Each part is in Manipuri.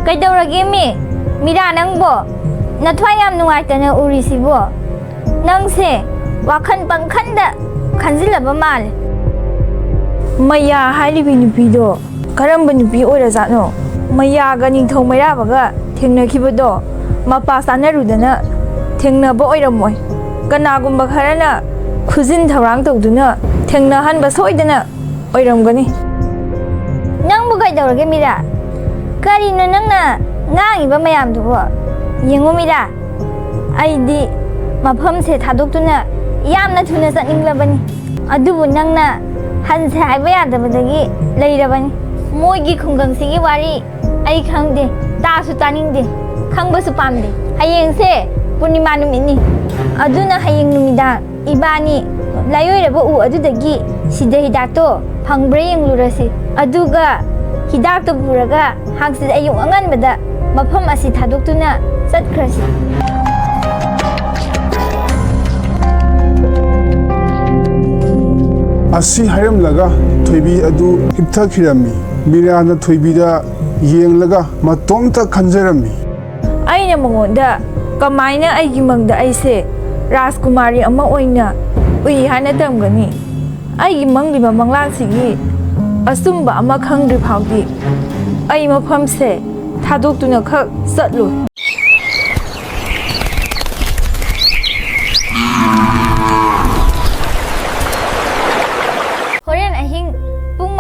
Kaidaurage mi mira nangbo nathwai yam nuwaitana urisibo nangse wakhan pangkhanda khanjilaba mal Maya hailibi nupido karamba nupi oirajatno Mayaga ningthau mairabaga thengnakhibado mapa sanarudana thengnaba oiramoi kanagumba kharana khujin thaurang tawduna thengnahanba soidana oiramgani nangbu kaidaurage mira karino nangna ngangiba mayamdubo yengo mira aidi mafamse thadokduna yamna thuna satninglabani adubu nangna hanse haiba yadabadagi leirabani moigi khungangsigi wari ai khangde tasu taningde khangbasu pamde hayengse purnima numini aduna hayeng numida ibani layoiraba u adudagi sida hidakto phangbre yenglurasi aduga hidakto puraga hangsid ayung anganbada mafam asi thadoktuna chatkrasi Asi hayam laga thoibi adu hiptha khirami mirana thoibida yeng laga matomta khanjarami aina mongonda kamaina aigi mangda aise Rajkumari ama oina ui hana tamgani aigi mangliba manglansigi asumba ama khangri phawdi ai mafamse thadokduna khak satlu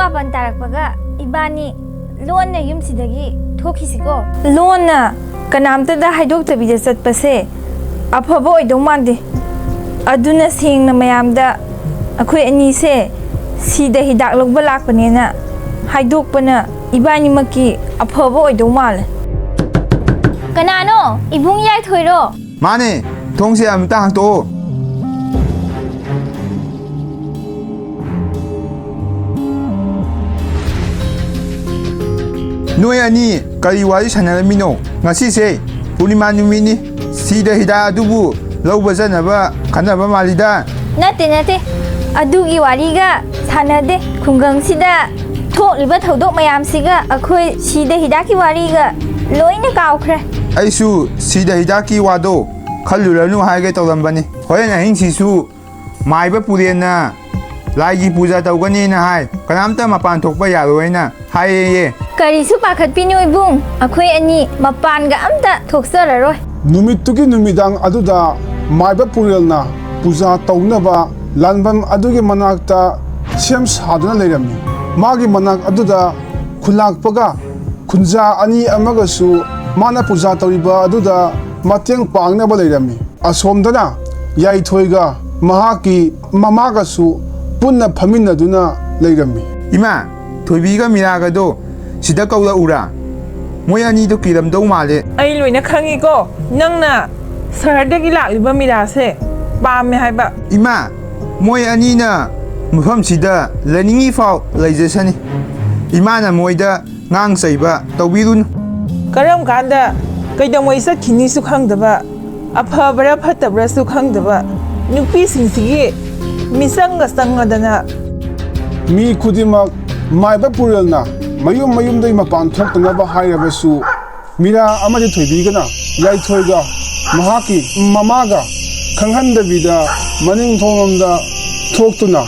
Mapan tarakpaga ibani lonna yumsidagi thokhisiko lonna kanamtada haidoktabida chatpase afaba oidong mande aduna sengna mayamda akhoi ani se sida hidak logba lakpanena haidokpana ibani maki afaba oidong mal kanano ibung yai thoiro mane thongse amta hangto Noi ani kari wari sanaramino ngasise Purnima numini sida hida adubu lawba janaba khanaba malida nate adugi wariga sanade khungangsida thokliba thodok mayamsiga akhoi sida hidaki wariga loina kawkhre aisu sida hidaki wado khalluranu haige tawlambani hoyen ahingsisu maiba purena laigi puja tawgani na hai kanamta mapan thokpa yaroina haye Karisu pakhat pinu ibung akhoi ani mapan ga amta thoksararoi numitugi numidang aduda maiba purelna puja tawnaba lanbam adugi manakta sem saduna leirami magi manak aduda khulakpaga khunja ani amagasu mana puja tawriba aduda mateng pangnaba leirami asomdana yaithoiga mahaki mamagasu punna phaminaduna leirami ima thoibiga miragado sida kaula ura moyani do kiram do male ai loina khangi ko nangna sardagi lakliba mirase pame haiba ima moyani na mufam sida leningi fau lejesani ima na moida ngang saiba tawbirun karam kanda kaidamoi sakhini su khangdaba afabara phatabra su khangdaba nupi singsigi misanga sangadana mi kudimak maiba purelna mayum dai mapan thoktanaba hairabasu mira amadi thoibigana yaithoiga mahaki mamaga khanghandabida maning thongomda thoktuna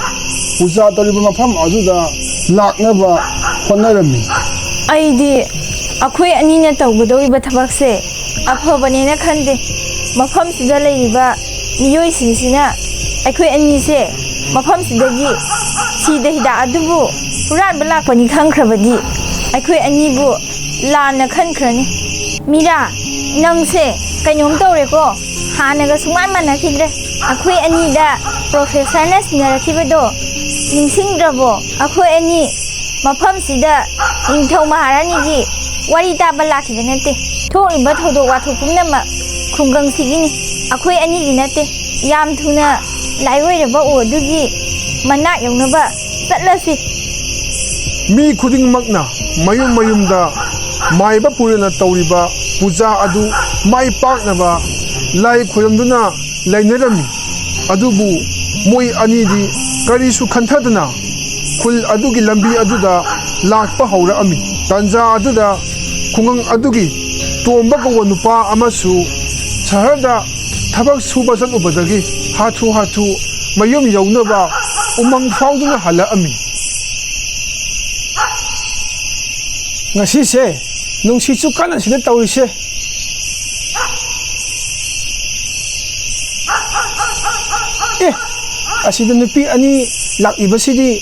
puja tariba mafam aduda laknaba honarami aidi akhoi anina tawgdoriba thabakse afabanena khande mafam sida leiba miyoi singsina akhoi anise mafam sidagi sida hida adubu Puran belak pani khangkrabadi akhoi anibu lana khankrani mira nangse kainom tawreko hanaga sumai manakhidre akhoi anida professor na sinarakibado ningsingdrabo akhoi ani mafam sida ningthau maharani gi wari ta balakhiba nate tholiba thodo watho pumnama khungang sigini akhoi ani gi nate yam thuna lairoiraba odugi manak yawnaba chatlasi mi khuding makna mayumda maiba purena tawriba puja adu mai paknaba lai khoyamduna lainarami adubu moi anidi karisu khantadana khul adugi lambi aduda lakpa haura ami tanja aduda ꯈꯨꯡꯒꯪ ꯑꯗꯨꯒꯤ ꯇꯣꯝꯕ ꯀꯧꯕ ꯅꯨꯄꯥ ꯑꯃꯁꯨ ꯁꯍꯔꯗ ꯊꯕꯛ ꯁꯨꯕ ꯆꯠꯂꯨꯕꯗꯒꯤ ꯍꯥꯊꯨ ꯃꯌꯨꯝ ꯌꯧꯅꯕ ꯎꯃꯪ ꯐꯥꯎꯗꯨꯅ ꯍꯜꯂꯛꯑꯝꯃꯤ꯫ ꯉꯁꯤꯁꯦ ꯅꯨꯡꯁꯤꯠꯁꯨ ꯀꯟꯅ ꯁꯤꯗ ꯇꯧꯔꯤꯁꯦ꯫ ꯑꯁꯤꯗ ꯅꯨꯄꯤ ꯑꯅꯤ ꯂꯥꯛꯂꯤꯕꯁꯤꯗꯤ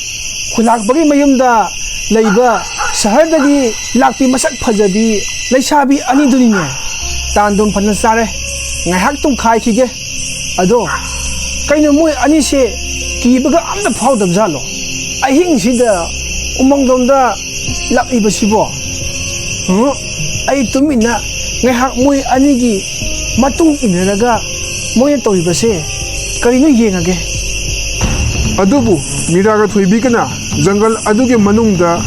ꯈꯨꯂꯥꯛꯄꯒꯤ ꯃꯌꯨꯝꯗ ꯂꯩꯕ ꯁꯍꯔꯗꯒꯤ ꯂꯥꯛꯄꯤ ꯃꯁꯛ ꯐꯖꯕꯤ ꯂꯩꯁꯥꯕꯤ ꯑꯅꯤꯗꯨꯅꯤꯅꯦ꯫ ꯇꯥꯟꯗꯨꯝ ꯐꯅ ꯆꯥꯔꯦ, ꯉꯥꯏꯍꯥꯛ ꯇꯨꯝꯈꯥꯏꯈꯤꯒꯦ꯫ ꯑꯗꯣ ꯀꯩꯅꯣ ꯃꯣꯏ ꯑꯅꯤꯁꯦ ꯀꯤꯕꯒ ꯑꯝꯇ ꯐꯥꯎꯗꯕꯖꯥꯠꯂꯣ? ꯑꯍꯤꯡꯁꯤꯗ ꯎꯃꯪꯂꯣꯝꯗ ꯂꯥꯛꯂꯤꯕꯁꯤꯕꯣ? ꯑꯩ ꯇꯨꯃꯤꯟꯅ ꯉꯥꯏꯍꯥꯛ ꯃꯣꯏ ꯑꯅꯤꯒꯤ ꯃꯇꯨꯡ 이내ꯔꯒ ꯃꯣꯏꯅ ꯇꯧꯔꯤꯕꯁꯦ ꯀꯔꯤꯅꯣ ꯌꯦꯡꯉꯒꯦ꯫ ꯑꯗꯨꯕꯨ ꯃꯤꯔꯥꯒ ꯊꯣꯏꯕꯤꯒꯅ ꯖꯪꯒꯜ ꯑꯗꯨꯒꯤ ꯃꯅꯨꯡꯗ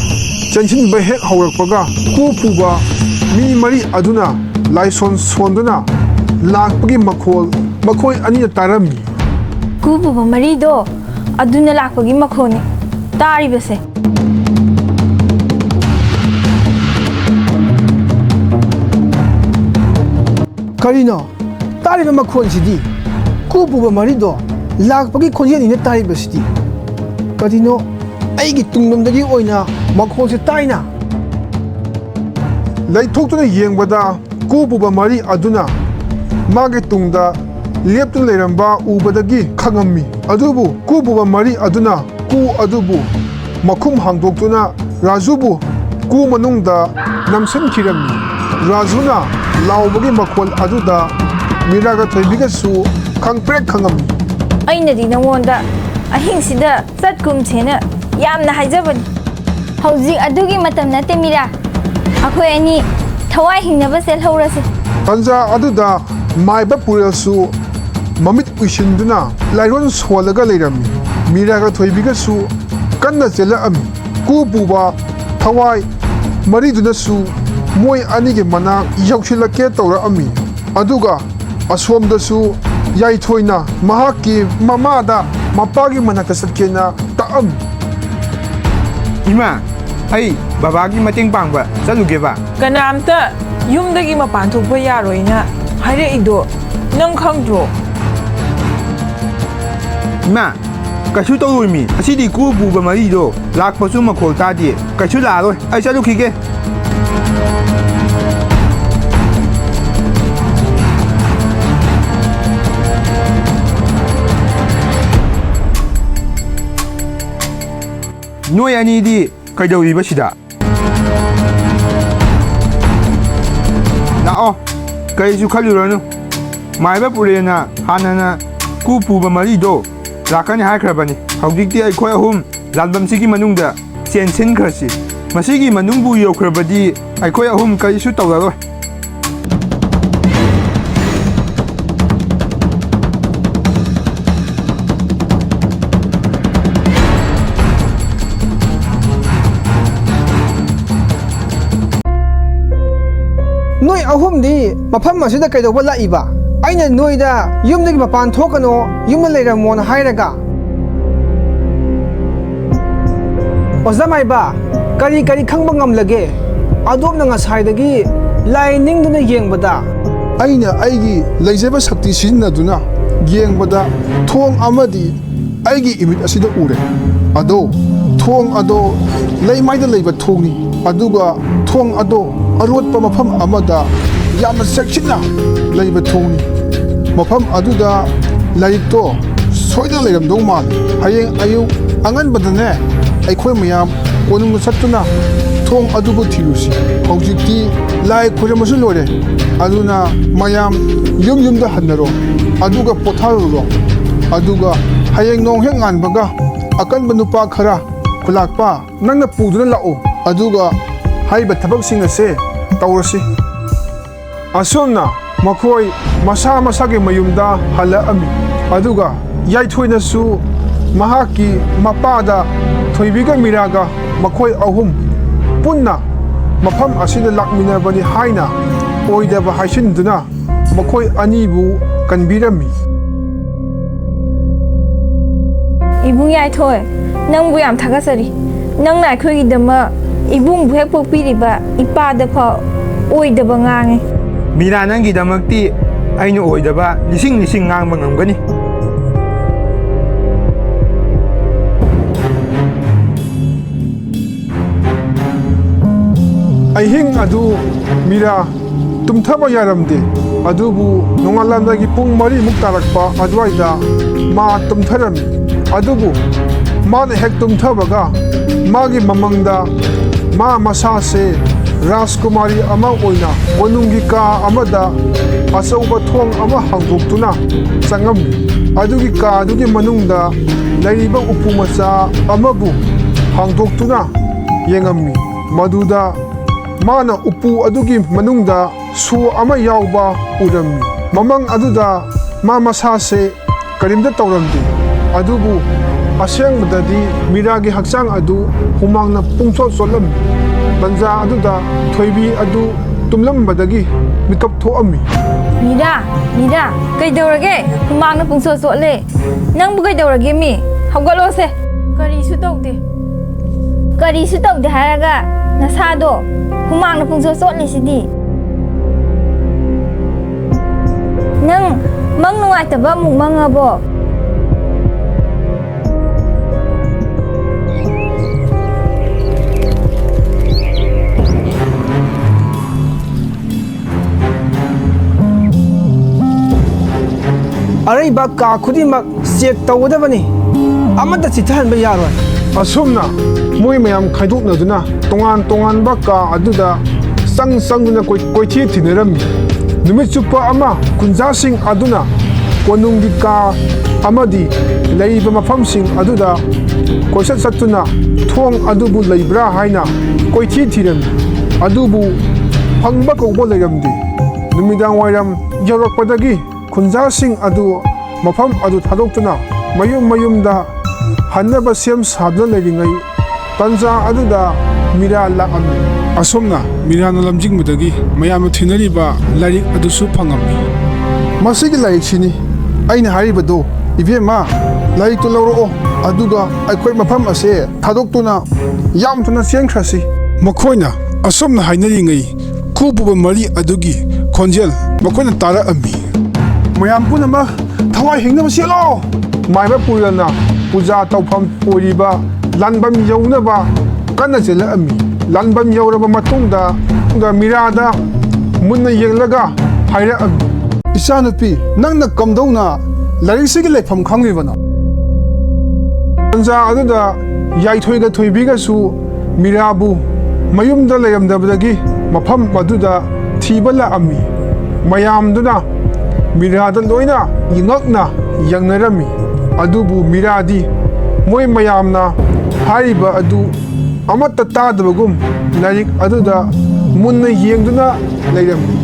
ꯆꯦꯟꯁꯤꯟꯕ ꯍꯦꯛ ꯍꯧꯔꯛꯄꯒ ꯀꯨ ꯄꯨꯕ ꯃꯤ ꯃꯔꯤ ꯑꯗꯨꯅ ꯂꯥꯏꯁꯣꯟ ꯁꯣꯟꯗꯨꯅ ꯂꯥꯛꯄꯒꯤ ꯃꯈꯣꯜ ꯃꯈꯣꯏ ꯑꯅꯤꯅ ꯇꯥꯔꯝꯃꯤ꯫ ꯀꯨ ꯄꯨꯕ ꯃꯔꯤꯗꯣ ꯑꯗꯨꯅ ꯂꯥꯛꯄꯒꯤ ꯃꯈꯣꯟꯅꯤ ꯇꯥꯔꯤꯕꯁꯦ꯫ ꯀꯔꯤꯅꯣ ꯇꯥꯔꯤꯕ ꯃꯈꯣꯟꯁꯤꯗꯤ? ꯀꯨ ꯄꯨꯕ ꯃꯔꯤꯗꯣ ꯂꯥꯛꯄꯒꯤ ꯈꯣꯟꯖꯦꯜꯅꯤꯅ ꯇꯥꯔꯤꯕꯁꯤꯗꯤ꯫ ꯀꯔꯤꯅꯣ ꯑꯩꯒꯤ ꯇꯨꯡꯂꯣꯝꯗꯒꯤ ꯑꯣꯏꯅ ꯃꯈꯣꯜꯁꯦ ꯇꯥꯏꯅ? ꯂꯩꯊꯣꯛꯇꯨꯅ ꯌꯦꯡꯕꯗ ꯀꯨ ꯄꯨꯕ ꯃꯔꯤ ꯑꯗꯨꯅ ꯃꯥꯒꯤ ꯇꯨꯡꯗ ꯂꯦꯞꯇꯨꯅ ꯂꯩꯔꯝꯕ ꯎꯕꯗꯒꯤ ꯈꯪꯉꯝꯃꯤ꯫ ꯑꯗꯨꯕꯨ ꯀꯨ ꯄꯨꯕ ꯃꯔꯤ ꯑꯗꯨꯅ ꯀꯨ ꯑꯗꯨꯕꯨ ꯃꯈꯨꯝ ꯍꯥꯡꯗꯣꯛꯇꯨꯅ ꯔꯥꯖꯨꯕꯨ ꯀꯨ ꯃꯅꯨꯡꯗ ꯅꯝꯁꯤꯟꯈꯤꯔꯝꯃꯤ꯫ ꯔꯥꯖꯨꯅ ꯂꯥꯎꯕꯒꯤ ꯃꯈꯣꯜ ꯑꯗꯨꯗ ꯃꯤꯔꯥꯒ ꯊꯣꯏꯕꯤꯒꯁꯨ ꯈꯪꯄ꯭ꯔꯦꯛ ꯈꯪꯉꯝꯃꯤ꯫ ꯑꯩꯅꯗꯤ ꯅꯉꯣꯟꯗ ꯑꯍꯤꯡꯁꯤꯗ ꯆꯠꯀꯨꯝꯁꯦꯅ ꯌꯥꯝꯅ ꯍꯥꯏꯖꯕꯅꯤ꯫ ꯍꯧꯖꯤꯛ ꯑꯗꯨꯒꯤ ꯃꯇꯝ ꯅꯠꯇꯦ ꯃꯤꯔꯥ, ꯑꯩꯈꯣꯏ ꯑꯅꯤ ꯊꯋꯥꯏ ꯍꯤꯡꯅꯕ ꯆꯦꯜꯍꯧꯔꯁꯤ꯫ ꯇꯟꯖꯥ ꯑꯗꯨꯗ ꯃꯥꯏꯕ ꯄꯨꯔꯦꯜꯁꯨ ꯃꯃꯤꯠ ꯎꯏꯁꯤꯟꯗꯨꯅ ꯂꯥꯏꯔꯣꯟ ꯁꯣꯜꯂꯒ ꯂꯩꯔꯝꯃꯤ꯫ ꯃꯤꯔꯥꯒ ꯊꯣꯏꯕꯤꯒꯁꯨ ꯀꯟꯅ ꯆꯦꯜꯂꯛꯑꯝꯃꯤ꯫ ꯀꯨ ꯄꯨꯕ ꯊꯋꯥꯏ ꯃꯔꯤꯗꯨꯅꯁꯨ ꯃꯣꯏ ꯑꯅꯤꯒꯤ ꯃꯅꯥꯛ ꯌꯧꯁꯤꯜꯂꯛꯀꯦ ꯇꯧꯔꯛꯑꯝꯃꯤ꯫ ꯑꯗꯨꯒ ꯑꯁꯣꯝꯗꯁꯨ ꯌꯥꯏꯊꯣꯏꯅ ꯃꯍꯥꯛꯀꯤ ꯃꯃꯥꯗ ꯃꯄꯥꯒꯤ ꯃꯅꯥꯛꯇ ꯆꯠꯀꯦꯅ ꯇꯛꯑꯝꯃꯤ꯫ ꯏꯃꯥ, ꯑꯩ ꯕꯕꯥꯒꯤ ꯃꯇꯦꯡ ꯄꯥꯡꯕ ꯆꯠꯂꯨꯒꯦꯕ꯫ ꯀꯅꯥꯝꯇ ꯌꯨꯝꯗꯒꯤ ꯃꯄꯥꯟ ꯊꯣꯛꯄ ꯌꯥꯔꯣꯏꯅ ꯍꯥꯏꯔꯛꯏꯗꯣ ꯅꯪ ꯈꯪꯗ꯭ꯔꯣ? ꯏꯃꯥ, ꯀꯩꯁꯨ ꯇꯧꯔꯣꯏꯃꯤ꯫ ꯑꯁꯤꯗꯤ ꯀꯨ ꯄꯨꯕ ꯃꯔꯤꯗꯣ ꯂꯥꯛꯄꯁꯨ ꯃꯈꯣꯜ ꯇꯥꯗꯦ, ꯀꯩꯁꯨ ꯂꯥꯛꯑꯔꯣꯏ꯫ ꯑꯩ ꯆꯠꯂꯨꯈꯤꯒꯦ꯫ ꯅꯣꯏ ꯑꯅꯤꯗꯤ ꯀꯩꯗꯧꯔꯤꯕ ꯁꯤꯗ? ꯂꯥꯛꯑꯣ, ꯀꯩꯁꯨ ꯈꯜꯂꯨꯔꯅꯨ꯫ ꯃꯥꯏꯕ ꯄꯨꯔꯦꯅ ꯍꯥꯟꯅꯅ ꯀꯨ ꯄꯨꯕ ꯃꯔꯤꯗꯣ ꯂꯥꯛꯀꯅꯤ ꯍꯥꯏꯈ꯭ꯔꯕꯅꯤ꯫ ꯍꯧꯖꯤꯛꯇꯤ ꯑꯩꯈꯣꯏ ꯑꯍꯨꯝ ꯂꯥꯟꯕꯝꯁꯤꯒꯤ ꯃꯅꯨꯡꯗ ꯆꯦꯟꯁꯤꯟꯈ꯭ꯔꯁꯤ꯫ ꯃꯁꯤꯒꯤ ꯃꯅꯨꯡꯕꯨ ꯌꯧꯈ꯭ꯔꯕꯗꯤ ꯑꯩꯈꯣꯏ ꯑꯍꯨꯝ ꯀꯔꯤꯁꯨ ꯇꯧꯔꯔꯣꯏ꯫ ꯅꯣꯏ ꯑꯍꯨꯝꯗꯤ ꯃꯐꯝ ꯑꯁꯤꯗ ꯀꯩꯗꯧꯕ ꯂꯥꯛꯏꯕ? ꯑꯩꯅ ꯅꯣꯏꯗ ꯌꯨꯝꯗꯒꯤ ꯃꯄꯥꯟ ꯊꯣꯛꯀꯅꯣ, ꯌꯨꯝꯗ ꯂꯩꯔꯝꯃꯣꯅ ꯍꯥꯏꯔꯒ꯫ ꯑꯣꯖꯥ ꯃꯥꯏꯕ, ꯀꯔꯤ ꯈꯪꯕ ꯉꯝꯂꯒꯦ? ꯑꯗꯣꯝꯅ ꯉꯁꯥꯏꯗꯒꯤ ꯂꯥꯏ ꯅꯤꯡꯗꯨꯅ ꯌꯦꯡꯕꯗ ꯑꯩꯅ ꯑꯩꯒꯤ ꯂꯩꯖꯕ ꯁꯛꯇꯤ ꯁꯤꯖꯤꯟꯅꯗꯨꯅ ꯌꯦꯡꯕꯗ ꯊꯣꯡ ꯑꯃꯗꯤ ꯑꯩꯒꯤ ꯏꯃꯤꯠ ꯑꯁꯤꯗ ꯎꯔꯦ꯫ ꯑꯗꯣ ꯊꯣꯡ ꯑꯗꯣ ꯂꯩꯃꯥꯏꯗ ꯂꯩꯕ ꯊꯣꯡꯅꯤ꯫ ꯑꯗꯨꯒ ꯊꯣꯡ ꯑꯗꯣ ꯑꯔꯣꯠꯄ ꯃꯐꯝ ꯑꯃꯗ ꯌꯥꯝꯅ ꯆꯦꯛꯁꯤꯟꯅ ꯂꯩꯕ ꯊꯣꯡꯅꯤ꯫ ꯃꯐꯝ ꯑꯗꯨꯗ ꯂꯥꯏꯔꯤꯛꯇꯣ ꯁꯣꯏꯗꯅ ꯂꯩꯔꯝꯗꯧ ꯃꯥꯜꯂꯤ꯫ ꯍꯌꯦꯡ ꯑꯌꯨꯛ ꯑꯉꯟꯕꯗꯅꯦ ꯑꯩꯈꯣꯏ ꯃꯌꯥꯝ ꯀꯣꯅꯨꯡꯗ ꯆꯠꯇꯨꯅ ꯊꯣꯡ ꯑꯗꯨꯕꯨ ꯊꯤꯔꯨꯁꯤ꯫ ꯍꯧꯖꯤꯛꯇꯤ ꯂꯥꯏ ꯈꯣꯏꯔꯝꯕꯁꯨ ꯂꯣꯏꯔꯦ, ꯑꯗꯨꯅ ꯃꯌꯥꯝ ꯌꯨꯝꯗ ꯍꯟꯅꯔꯣ, ꯑꯗꯨꯒ ꯄꯣꯊꯥꯔꯨꯔꯣ꯫ ꯑꯗꯨꯒ ꯍꯌꯦꯡ ꯅꯣꯡ ꯍꯦꯛ ꯉꯥꯟꯕꯒ ꯑꯀꯟꯕ ꯅꯨꯄꯥ ꯈꯔ ꯈꯨꯂꯥꯛꯄ ꯅꯪꯅ ꯄꯨꯗꯨꯅ ꯂꯥꯛꯎ꯫ ꯑꯗꯨꯒ ꯍꯥꯏꯔꯤꯕ ꯊꯕꯛꯁꯤꯡ ꯑꯁꯦ ꯇꯧꯔꯁꯤ꯫ ꯑꯁꯨꯝꯅ ꯃꯈꯣꯏ ꯃꯁꯥ ꯃꯁꯥꯒꯤ ꯃꯌꯨꯝꯗ ꯍꯜꯂꯛꯑꯝꯃꯤ꯫ ꯑꯗꯨꯒ ꯌꯥꯏꯊꯣꯏꯅꯁꯨ ꯃꯍꯥꯛꯀꯤ ꯃꯄꯥꯗ ꯊꯣꯏꯕꯤꯒ ꯃꯤꯔꯥꯒ ꯃꯈꯣꯏ ꯑꯍꯨꯝ ꯄꯨꯟꯅ ꯃꯐꯝ ꯑꯁꯤꯗ ꯂꯥꯛꯃꯤꯟꯅꯕꯅꯤ ꯍꯥꯏꯅ ꯑꯣꯏꯗꯕ ꯍꯥꯏꯁꯤꯟꯗꯨꯅ ꯃꯈꯣꯏ ꯑꯅꯤꯕꯨ ꯀꯟꯕꯤꯔꯝꯃꯤ꯫ 이붕 야이토이, ꯅꯪꯕꯨ ꯌꯥꯝ ꯊꯥꯒꯠꯆꯔꯤ. ꯅꯪꯅ ꯑꯩꯈꯣꯏꯒꯤꯗꯃꯛ 이붕부 ꯍꯦꯛ ꯄꯣꯛꯄꯤꯔꯤꯕ 이빠ꯗ ꯐꯥꯎ ꯑꯣꯏꯗꯕ ꯉꯥꯡꯉꯦ ꯃꯤꯔꯥ ꯅꯪꯒꯤꯗꯃꯛꯇꯤ ꯑꯩꯅ ꯑꯣꯏꯗꯕ ꯂꯤꯁꯤꯡ ꯉꯥꯡꯕ ꯉꯝꯒꯅꯤ ꯑꯍꯤꯡ ꯑꯗꯨ ꯃꯤꯔꯥ ꯇꯨꯝꯊꯕ ꯌꯥꯔꯝꯗꯦ ꯑꯗꯨꯕꯨ ꯅꯣꯡꯉꯥꯜꯂꯝꯗꯥꯏꯒꯤ ꯄꯨꯡ 4ꯃꯨꯛ ꯇꯥꯔꯛꯄ ꯑꯗꯨꯋꯥꯏꯗ ꯃꯥ ꯇꯨꯝꯊꯔꯝꯃꯤ ꯑꯗꯨꯕꯨ ꯃꯥꯅ ꯍꯦꯛ ꯇꯨꯝꯊꯕꯒ ꯃꯥꯒꯤ ꯃꯃꯪꯗ ꯃꯥ ꯃꯁꯥꯁꯦ ꯔꯥꯖꯀꯨꯃꯥꯔꯤ ꯑꯃ ꯑꯣꯏꯅ ꯀꯣꯅꯨꯡꯒꯤ ꯀꯥ ꯑꯃꯗ ꯑꯆꯧꯕ ꯊꯣꯡ ꯑꯃ ꯍꯥꯡꯗꯣꯛꯇꯨꯅ ꯆꯪꯉꯝꯃꯤ ꯑꯗꯨꯒꯤ ꯀꯥ ꯑꯗꯨꯒꯤ ꯃꯅꯨꯡꯗ ꯂꯩꯔꯤꯕ ꯎꯄꯨ ꯃꯆꯥ ꯑꯃꯕꯨ ꯍꯥꯡꯗꯣꯛꯇꯨꯅ ꯌꯦꯡꯉꯝꯃꯤ ꯃꯗꯨꯗ ꯃꯥꯅ ꯎꯄꯨ ꯑꯗꯨꯒꯤ ꯃꯅꯨꯡꯗ ꯁꯨ ꯑꯃ ꯌꯥꯎꯕ ꯎꯔꯝꯃꯤ ꯃꯃꯪ ꯑꯗꯨꯗ ꯃꯥ ꯃꯁꯥꯁꯦ ꯀꯔꯤꯝꯇ ꯇꯧꯔꯝꯗꯦ ꯑꯗꯨꯕꯨ ꯑꯁꯦꯡꯕꯗꯗꯤ ꯃꯤꯔꯥꯒꯤ ꯍꯛꯆꯥꯡ ꯑꯗꯨ ꯍꯨꯃꯥꯡꯅ ꯄꯨꯡꯆꯣꯠ ꯆꯣꯠꯂꯝꯃꯤ ꯇꯟꯖꯥ ꯑꯗꯨꯗ ꯊꯣꯏꯕꯤ ꯑꯗꯨ ꯇꯨꯝꯂꯝꯕꯗꯒꯤ ꯃꯤꯀꯞ ꯊꯣꯛꯑꯝꯃꯤ ꯃꯤꯔꯥ ꯀꯩꯗꯧꯔꯒꯦ ꯍꯨꯃꯥꯡꯅ ꯄꯨꯡꯆꯣꯠ ꯆꯣꯠꯂꯦ ꯅꯪꯕꯨ ꯀꯩꯗꯧꯔꯒꯦ ꯃꯤ ꯍꯧꯒꯠꯂꯣꯁꯦ ꯀꯔꯤꯁꯨ ꯇꯧꯗꯦ ꯍꯥꯏꯔꯒ ꯅꯁꯥꯗꯣ ꯍꯨꯃꯥꯡꯅ ꯄꯨꯡꯆꯣꯠ ꯆꯣꯠꯂꯤꯁꯤꯗꯤ ꯅꯪ ꯃꯪ ꯅꯨꯡꯉꯥꯏꯇꯕ ꯑꯃꯨꯛ ꯃꯪꯉꯕꯣ ꯑꯔꯩꯕ ꯀꯥ ꯈꯨꯗꯤꯡꯃꯛ ꯆꯦꯛ ꯇꯧꯒꯗꯕꯅꯤ ꯑꯃꯠꯇ ꯆꯤꯊꯍꯟꯕ ꯌꯥꯔꯣꯏ ꯑꯁꯨꯝꯅ ꯃꯣꯏ ꯃꯌꯥꯝ ꯈꯥꯏꯗꯣꯛꯅꯗꯨꯅ ꯇꯣꯉꯥꯟ ꯇꯣꯉꯥꯟꯕ ꯀꯥ ꯑꯗꯨꯗ ꯆꯪꯗꯨꯅ ꯀꯣꯏꯊꯤ ꯊꯤꯅꯔꯝꯃꯤ ꯅꯨꯃꯤꯠ ꯆꯨꯞꯄ ꯑꯃ ꯈꯨꯟꯖꯥꯁꯤꯡ ꯑꯗꯨꯅ ꯀꯣꯅꯨꯡꯒꯤ ꯀꯥ ꯑꯃꯗꯤ ꯂꯩꯔꯤꯕ ꯃꯐꯝꯁꯤꯡ ꯑꯗꯨꯗ ꯀꯣꯏꯆꯠ ꯆꯠꯇꯨꯅ ꯊꯣꯡ ꯑꯗꯨꯕꯨ ꯂꯩꯕ꯭ꯔꯥ ꯍꯥꯏꯅ ꯀꯣꯏꯊꯤ ꯊꯤꯔꯝꯃꯤ ꯑꯗꯨꯕꯨ ꯐꯪꯕ ꯀꯧꯕ ꯂꯩꯔꯝꯗꯦ ꯅꯨꯃꯤꯗꯥꯡ ꯋꯥꯏꯔꯝ ꯌꯧꯔꯛꯄꯗꯒꯤ ꯈꯨꯟꯖꯥꯁꯤꯡ ꯑꯗꯨ ꯃꯐꯝ ꯑꯗꯨ ꯊꯥꯗꯣꯛꯇꯨꯅ ꯃꯌꯨꯝꯗ ꯍꯟꯅꯕ ꯁꯦꯝ ꯁꯥꯗꯨꯅ ꯂꯩꯔꯤꯉꯩ ꯇꯟꯖꯥ ꯑꯗꯨꯗ ꯃꯤꯔꯥ ꯂꯥꯛꯑꯝꯃꯤ ꯑꯁꯨꯝꯅ ꯃꯤꯔꯥꯅ ꯂꯝꯖꯤꯡꯕꯗꯒꯤ ꯃꯌꯥꯝꯅ ꯊꯤꯅꯔꯤꯕ ꯂꯥꯏꯔꯤꯛ ꯑꯗꯨꯁꯨ ꯐꯪꯉꯝꯃꯤ ꯃꯁꯤꯒꯤ ꯂꯥꯏꯔꯤꯛꯁꯤꯅꯤ ꯑꯩꯅ ꯍꯥꯏꯔꯤꯕꯗꯣ ꯏꯕꯦꯝꯃ ꯂꯥꯏꯔꯤꯛꯇꯨ ꯂꯧꯔꯛꯑꯣ ꯑꯗꯨꯒ ꯑꯩꯈꯣꯏ ꯃꯐꯝ ꯑꯁꯦ ꯊꯥꯗꯣꯛꯇꯨꯅ ꯌꯥꯝ ꯊꯨꯅ ꯆꯦꯟꯈ꯭ꯔꯁꯤ ꯃꯈꯣꯏꯅ ꯑꯁꯨꯝꯅ ꯍꯥꯏꯅꯔꯤꯉꯩ ꯈꯨ ꯄꯨꯕ ꯃꯔꯤ ꯑꯗꯨꯒꯤ ꯈꯣꯟꯖꯦꯜ ꯃꯈꯣꯏꯅ ꯇꯥꯔꯛꯑꯝꯃꯤ ꯃꯌꯥꯝ ꯄꯨꯝꯅꯃꯛ ꯊꯋꯥꯏ ꯍꯤꯡꯅꯕ ꯆꯦꯜꯂꯣ ꯃꯥꯏꯕ ꯄꯨꯔꯅ ꯄꯨꯖꯥ ꯇꯧꯐꯝ ꯑꯣꯏꯔꯤꯕ ꯂꯥꯟꯕꯝ ꯌꯧꯅꯕ ꯀꯟꯅ ꯆꯦꯜꯂꯛꯑꯝꯃꯤ ꯂꯥꯟꯕꯝ ꯌꯧꯔꯕ ꯃꯇꯨꯡꯗ ꯃꯤꯔꯥꯗ ꯃꯨꯟꯅ ꯌꯦꯡꯂꯒ ꯍꯥꯏꯔꯛꯑꯝꯃꯤ ꯏꯆꯥꯅꯨꯄꯤ ꯅꯪꯅ ꯀꯝꯗꯧꯅ ꯂꯥꯏꯔꯤꯛꯁꯤꯒꯤ ꯂꯩꯐꯝ ꯈꯪꯂꯤꯕꯅꯣ ꯇꯟꯖꯥ ꯑꯗꯨꯗ ꯌꯥꯏꯊꯣꯏꯒ ꯊꯣꯏꯕꯤꯒꯁꯨ ꯃꯤꯔꯥꯕꯨ ꯃꯌꯨꯝꯗ ꯂꯩꯔꯝꯗꯕꯗꯒꯤ ꯃꯐꯝ ꯑꯗꯨꯗ ꯊꯤꯕ ꯂꯥꯛꯑꯝꯃꯤ ꯃꯌꯥꯝꯗꯨꯅ ꯃꯤꯔꯥꯗ ꯂꯣꯏꯅ ꯉꯛꯅ ꯌꯦꯡꯅꯔꯝꯃꯤ ꯑꯗꯨꯕꯨ ꯃꯤꯔꯥꯗꯤ ꯃꯣꯏ ꯃꯌꯥꯝꯅ ꯍꯥꯏꯔꯤꯕ ꯑꯗꯨ ꯑꯃꯠꯇ ꯇꯥꯗꯕꯒꯨꯝ ꯂꯥꯏꯔꯤꯛ ꯑꯗꯨꯗ ꯃꯨꯟꯅ ꯌꯦꯡꯗꯨꯅ ꯂꯩꯔꯝꯃꯤ